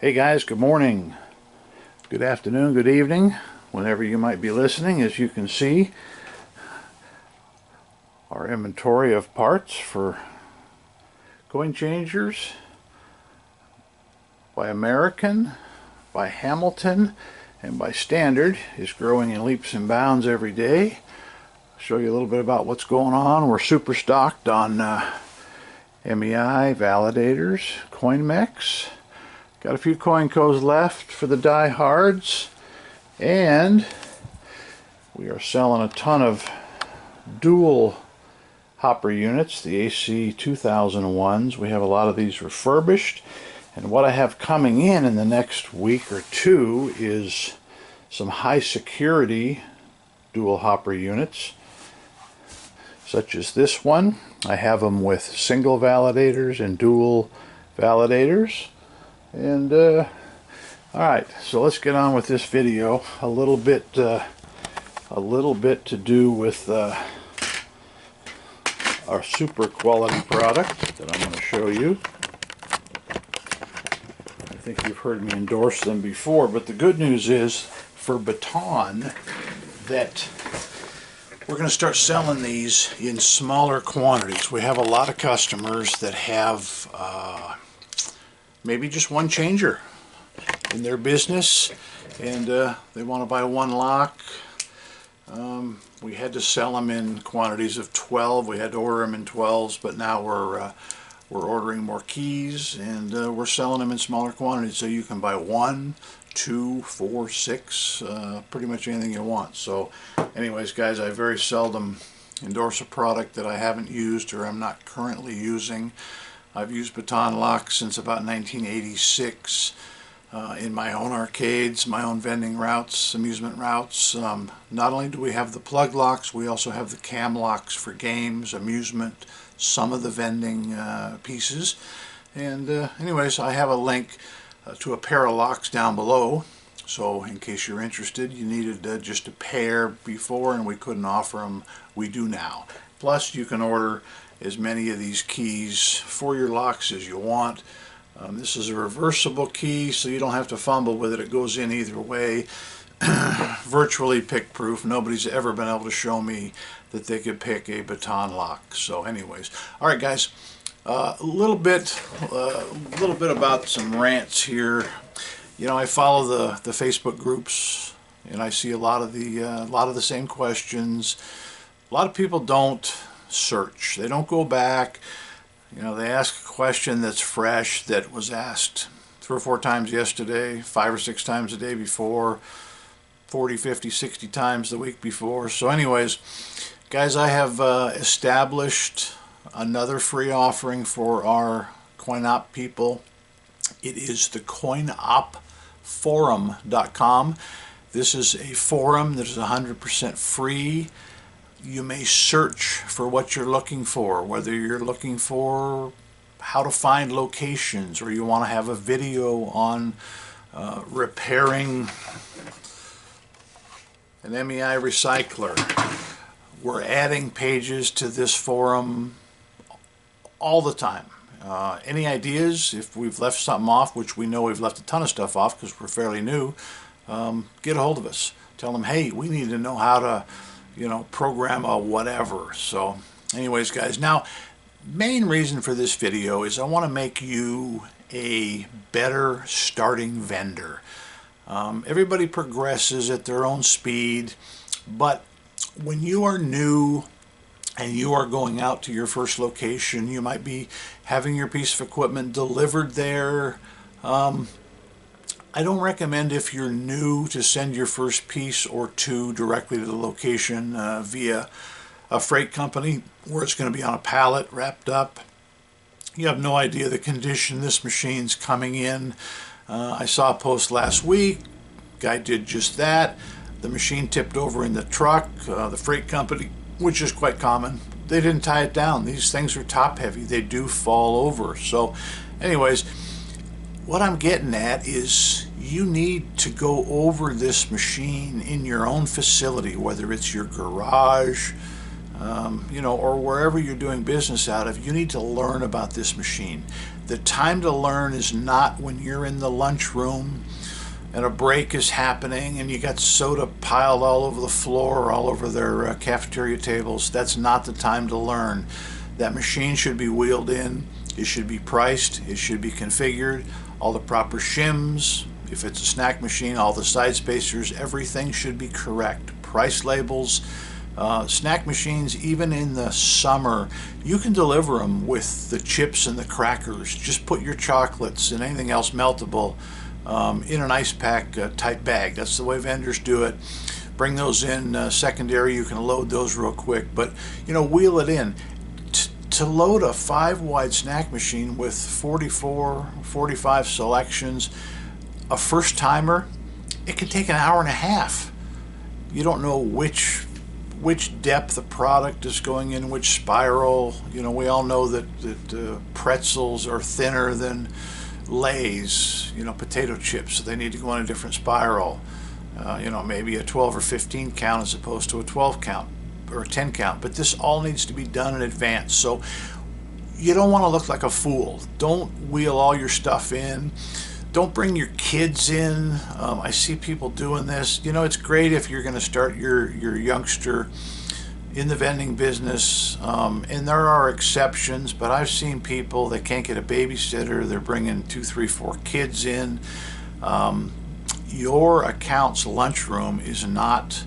Hey guys, good morning, good afternoon, good evening, whenever you might be listening. As you can see, our inventory of parts for coin changers by American, by Hamilton, and by Standard is growing in leaps and bounds every day. I'll show you a little bit about what's going on. We're super stocked on MEI, validators, CoinMex. Got a few CoinCos left for the diehards, and we are selling a ton of dual hopper units, the AC 2001s. We have a lot of these refurbished, and what I have coming in the next week or two is some high security dual hopper units, such as this one. I have them with single validators and dual validators. And alright, so let's get on with this video. A little bit to do with our super quality product that I'm going to show you. I think you've heard me endorse them before, but the good news is for Baton that we're going to start selling these in smaller quantities. We have a lot of customers that have maybe just one changer in their business, and they want to buy one lock. We had to sell them in quantities of 12. We had to order them in 12s, but now we're ordering more keys, and we're selling them in smaller quantities, so you can buy 1, 2, 4, 6, pretty much anything you want. So anyways guys, I very seldom endorse a product that I haven't used or I'm not currently using. I've used Baton locks since about 1986 in my own arcades, my own vending routes, amusement routes. Not only do we have the plug locks, we also have the cam locks for games, amusement, some of the vending pieces. And anyways, I have a link to a pair of locks down below. So in case you're interested, you needed just a pair before and we couldn't offer them, we do now. Plus you can order as many of these keys for your locks as you want. This is a reversible key, so you don't have to fumble with it. It goes in either way. Virtually pick proof. Nobody's ever been able to show me that they could pick a Baton lock. So anyways, all right guys, a little bit about some rants here. You know, I follow the Facebook groups, and I see a lot of the same questions. A lot of people don't search. They don't go back. You know, they ask a question that's fresh, that was asked 3 or 4 times yesterday, 5 or 6 times the day before, 40, 50, 60 times the week before. So anyways, guys, I have established another free offering for our CoinOp people. It is the coinopforum.com. This is a forum that is 100% free. You may search for what you're looking for, whether you're looking for how to find locations, or you want to have a video on repairing an MEI recycler. We're adding pages to this forum all the time. Any ideas? If we've left something off, which we know we've left a ton of stuff off because we're fairly new, get a hold of us. Tell them, hey, we need to know how to, you know, program a whatever. So anyways guys, now main reason for this video is I want to make you a better starting vendor. Everybody progresses at their own speed, but when you are new and you are going out to your first location, you might be having your piece of equipment delivered there. I don't recommend, if you're new, to send your first piece or two directly to the location via a freight company where it's going to be on a pallet wrapped up. You have no idea the condition this machine's coming in. I saw a post last week. Guy did just that. The machine tipped over in the truck. The freight company, which is quite common, they didn't tie it down. These things are top heavy. They do fall over. So anyways, what I'm getting at is you need to go over this machine in your own facility, whether it's your garage, you know, or wherever you're doing business out of. You need to learn about this machine. The time to learn is not when you're in the lunchroom and a break is happening and you got soda piled all over the floor, all over their cafeteria tables. That's not the time to learn. That machine should be wheeled in, it should be priced, it should be configured, all the proper shims. If it's a snack machine, all the side spacers, everything should be correct. Price labels. Snack machines, even in the summer, you can deliver them with the chips and the crackers. Just put your chocolates and anything else meltable in an ice pack type bag. That's the way vendors do it. Bring those in secondary. You can load those real quick, but wheel it in. To load a 5-wide snack machine with 44, 45 selections, a first timer, it can take an hour and a half. You don't know which depth of product is going in which spiral. We all know that pretzels are thinner than Lay's, potato chips, so they need to go in a different spiral. Maybe a 12 or 15 count as opposed to a 12 count or a 10 count, but this all needs to be done in advance. So you don't want to look like a fool. Don't wheel all your stuff in. Don't bring your kids in. I see people doing this. It's great if you're going to start your youngster in the vending business, and there are exceptions, but I've seen people that can't get a babysitter. They're bringing 2, 3, 4 kids in. Your account's lunchroom is not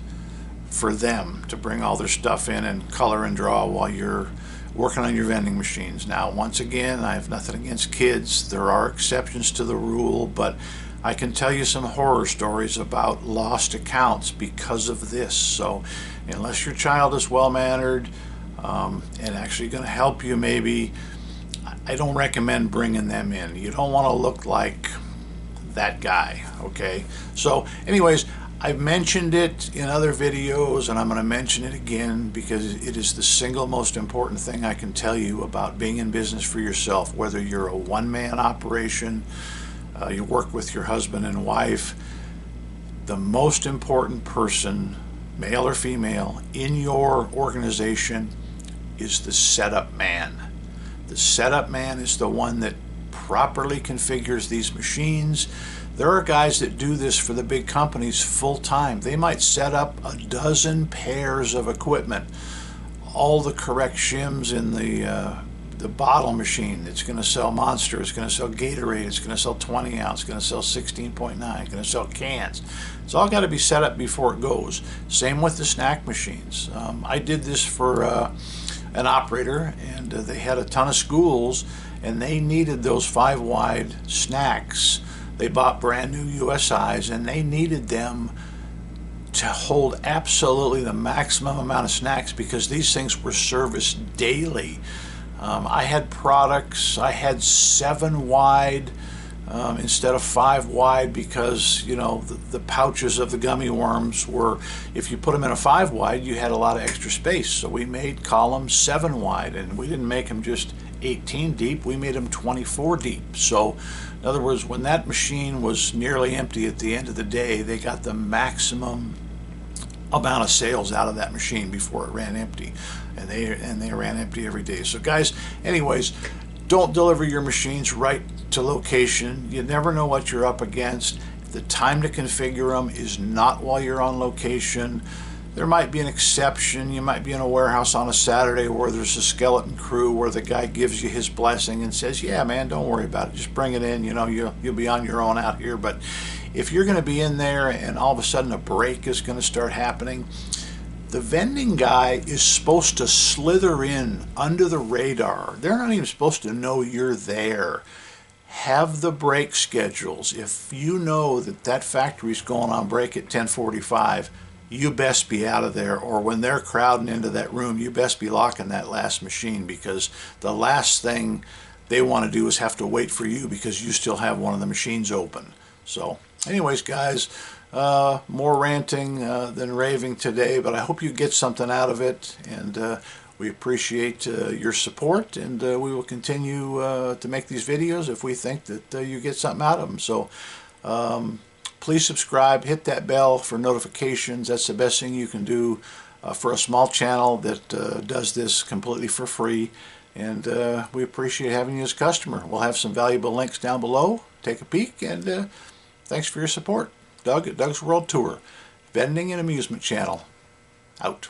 for them to bring all their stuff in and color and draw while you're working on your vending machines. Now, once again, I have nothing against kids. There are exceptions to the rule, but I can tell you some horror stories about lost accounts because of this. So unless your child is well-mannered and actually going to help you, maybe, I don't recommend bringing them in. You don't want to look like that guy, okay? So anyways, I've mentioned it in other videos, and I'm going to mention it again because it is the single most important thing I can tell you about being in business for yourself. Whether you're a one-man operation, you work with your husband and wife, the most important person, male or female, in your organization is the setup man. The setup man is the one that properly configures these machines. There are guys that do this for the big companies full time. They might set up a dozen pairs of equipment, all the correct shims in the bottle machine. It's going to sell Monster, it's going to sell Gatorade, it's going to sell 20 ounce, it's going to sell 16.9, it's going to sell cans. It's all got to be set up before it goes. Same with the snack machines. I did this for an operator, and they had a ton of schools, and they needed those 5-wide snacks. They bought brand new USIs, and they needed them to hold absolutely the maximum amount of snacks because these things were serviced daily. I had products, I had 7-wide instead of 5-wide because, the pouches of the gummy worms were, if you put them in a 5-wide, you had a lot of extra space. So we made columns 7-wide, and we didn't make them just 18 deep, we made them 24 deep. So in other words, when that machine was nearly empty at the end of the day, they got the maximum amount of sales out of that machine before it ran empty, and they ran empty every day. So guys, anyways, don't deliver your machines right to location. You never know what you're up against. The time to configure them is not while you're on location. There might be an exception. You might be in a warehouse on a Saturday where there's a skeleton crew where the guy gives you his blessing and says, yeah, man, don't worry about it. Just bring it in. You'll be on your own out here. But if you're going to be in there and all of a sudden a break is going to start happening, the vending guy is supposed to slither in under the radar. They're not even supposed to know you're there. Have the break schedules. If you know that factory's going on break at 10:45, you best be out of there, or when they're crowding into that room, you best be locking that last machine, because the last thing they want to do is have to wait for you because you still have one of the machines open. So anyways, guys, more ranting than raving today, but I hope you get something out of it, and we appreciate your support, and we will continue to make these videos if we think that you get something out of them. So please subscribe, hit that bell for notifications. That's the best thing you can do for a small channel that does this completely for free. and we appreciate having you as a customer. We'll have some valuable links down below. Take a peek, and thanks for your support. Doug at Doug's World Tour, Vending and Amusement Channel, out.